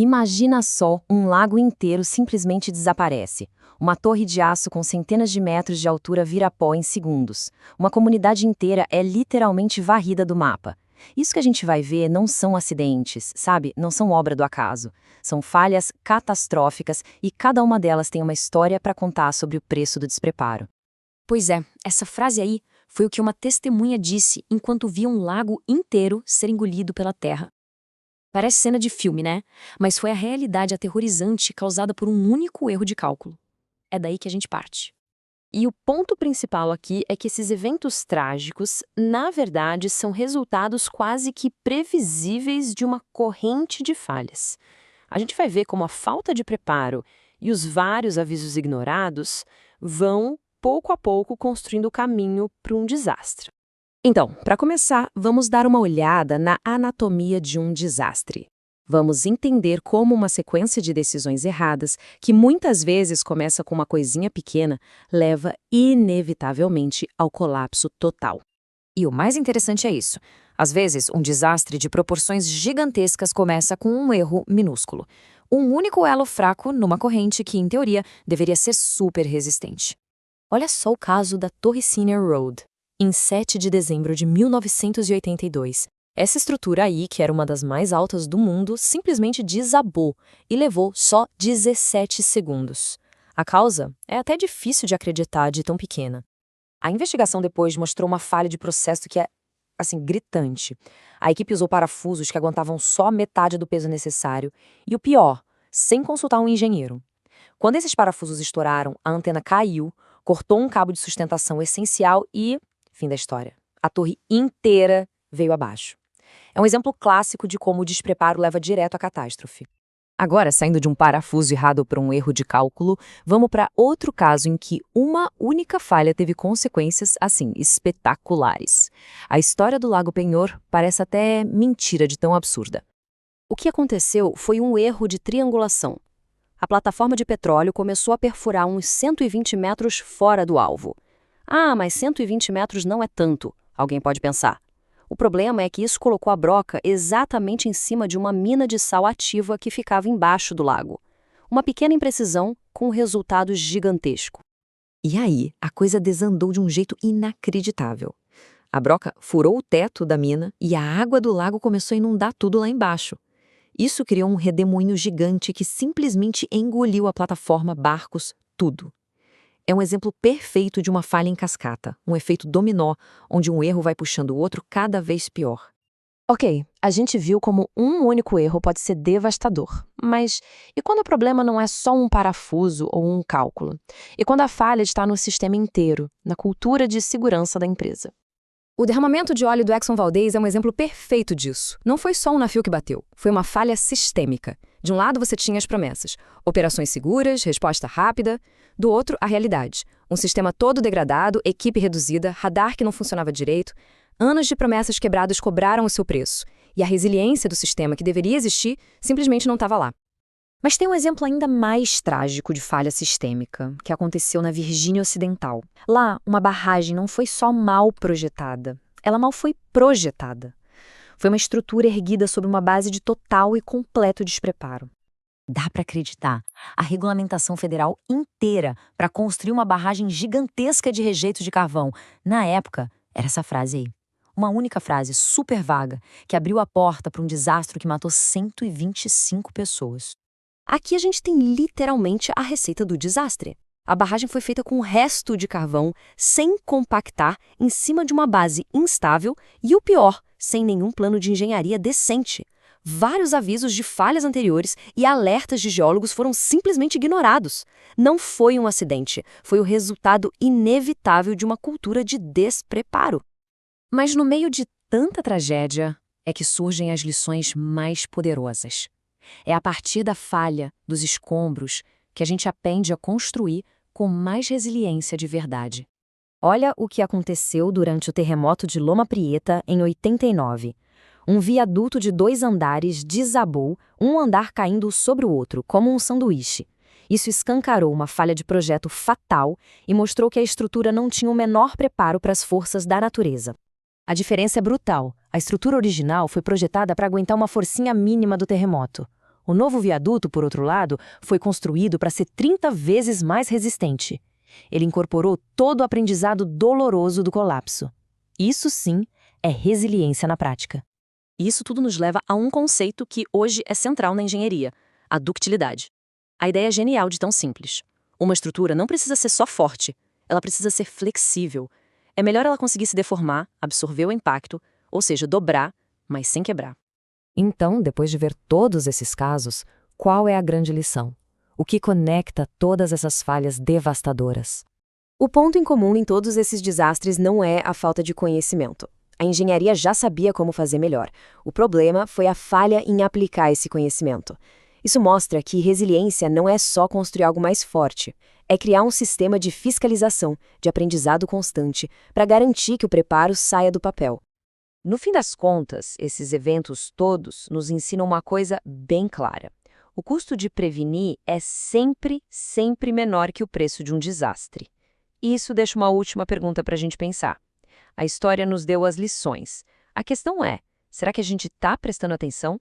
Imagina só, um lago inteiro simplesmente desaparece. Uma torre de aço com centenas de metros de altura vira pó em segundos. Uma comunidade inteira é literalmente varrida do mapa. Isso que a gente vai ver não são acidentes, sabe? Não são obra do acaso. São falhas catastróficas e cada uma delas tem uma história para contar sobre o preço do despreparo. Pois é, essa frase aí foi o que uma testemunha disse enquanto via um lago inteiro ser engolido pela terra. Parece cena de filme, né? Mas foi a realidade aterrorizante causada por um único erro de cálculo. É daí que a gente parte. E o ponto principal aqui é que esses eventos trágicos, na verdade, são resultados quase que previsíveis de uma corrente de falhas. A gente vai ver como a falta de preparo e os vários avisos ignorados vão, pouco a pouco, construindo o caminho para um desastre. Então, para começar, vamos dar uma olhada na anatomia de um desastre. Vamos entender como uma sequência de decisões erradas, que muitas vezes começa com uma coisinha pequena, leva inevitavelmente ao colapso total. E o mais interessante é isso. Às vezes, um desastre de proporções gigantescas começa com um erro minúsculo. Um único elo fraco numa corrente que, em teoria, deveria ser super resistente. Olha só o caso da Torre Senior Road. Em 7 de dezembro de 1982, essa estrutura aí, que era uma das mais altas do mundo, simplesmente desabou e levou só 17 segundos. A causa é até difícil de acreditar de tão pequena. A investigação depois mostrou uma falha de processo que é, gritante. A equipe usou parafusos que aguentavam só metade do peso necessário e, o pior, sem consultar um engenheiro. Quando esses parafusos estouraram, a antena caiu, cortou um cabo de sustentação essencial e... fim da história. A torre inteira veio abaixo. É um exemplo clássico de como o despreparo leva direto à catástrofe. Agora, saindo de um parafuso errado para um erro de cálculo, vamos para outro caso em que uma única falha teve consequências, espetaculares. A história do Lago Penhor parece até mentira de tão absurda. O que aconteceu foi um erro de triangulação. A plataforma de petróleo começou a perfurar uns 120 metros fora do alvo. Ah, mas 120 metros não é tanto, alguém pode pensar. O problema é que isso colocou a broca exatamente em cima de uma mina de sal ativa que ficava embaixo do lago. Uma pequena imprecisão com um resultado gigantesco. E aí, a coisa desandou de um jeito inacreditável. A broca furou o teto da mina e a água do lago começou a inundar tudo lá embaixo. Isso criou um redemoinho gigante que simplesmente engoliu a plataforma, barcos, tudo. É um exemplo perfeito de uma falha em cascata, um efeito dominó, onde um erro vai puxando o outro cada vez pior. Ok, a gente viu como um único erro pode ser devastador. Mas e quando o problema não é só um parafuso ou um cálculo? E quando a falha está no sistema inteiro, na cultura de segurança da empresa? O derramamento de óleo do Exxon Valdez é um exemplo perfeito disso. Não foi só um navio que bateu, foi uma falha sistêmica. De um lado você tinha as promessas, operações seguras, resposta rápida. Do outro, a realidade. Um sistema todo degradado, equipe reduzida, radar que não funcionava direito. Anos de promessas quebradas cobraram o seu preço. E a resiliência do sistema que deveria existir simplesmente não estava lá. Mas tem um exemplo ainda mais trágico de falha sistêmica, que aconteceu na Virgínia Ocidental. Lá, uma barragem não foi só mal projetada, ela mal foi projetada. Foi uma estrutura erguida sob uma base de total e completo despreparo. Dá para acreditar. A regulamentação federal inteira para construir uma barragem gigantesca de rejeito de carvão. Na época, era essa frase aí. Uma única frase, super vaga, que abriu a porta para um desastre que matou 125 pessoas. Aqui a gente tem literalmente a receita do desastre. A barragem foi feita com o resto de carvão, sem compactar, em cima de uma base instável e, o pior, sem nenhum plano de engenharia decente. Vários avisos de falhas anteriores e alertas de geólogos foram simplesmente ignorados. Não foi um acidente, foi o resultado inevitável de uma cultura de despreparo. Mas no meio de tanta tragédia é que surgem as lições mais poderosas. É a partir da falha, dos escombros, que a gente aprende a construir com mais resiliência de verdade. Olha o que aconteceu durante o terremoto de Loma Prieta em 89. Um viaduto de 2 andares desabou, um andar caindo sobre o outro, como um sanduíche. Isso escancarou uma falha de projeto fatal e mostrou que a estrutura não tinha o menor preparo para as forças da natureza. A diferença é brutal. A estrutura original foi projetada para aguentar uma forcinha mínima do terremoto. O novo viaduto, por outro lado, foi construído para ser 30 vezes mais resistente. Ele incorporou todo o aprendizado doloroso do colapso. Isso sim é resiliência na prática. Isso tudo nos leva a um conceito que hoje é central na engenharia: a ductilidade. A ideia é genial de tão simples. Uma estrutura não precisa ser só forte, ela precisa ser flexível. É melhor ela conseguir se deformar, absorver o impacto, ou seja, dobrar, mas sem quebrar. Então, depois de ver todos esses casos, qual é a grande lição? O que conecta todas essas falhas devastadoras? O ponto em comum em todos esses desastres não é a falta de conhecimento. A engenharia já sabia como fazer melhor. O problema foi a falha em aplicar esse conhecimento. Isso mostra que resiliência não é só construir algo mais forte, é criar um sistema de fiscalização, de aprendizado constante, para garantir que o preparo saia do papel. No fim das contas, esses eventos todos nos ensinam uma coisa bem clara. O custo de prevenir é sempre menor que o preço de um desastre. E isso deixa uma última pergunta para a gente pensar. A história nos deu as lições. A questão é, será que a gente está prestando atenção?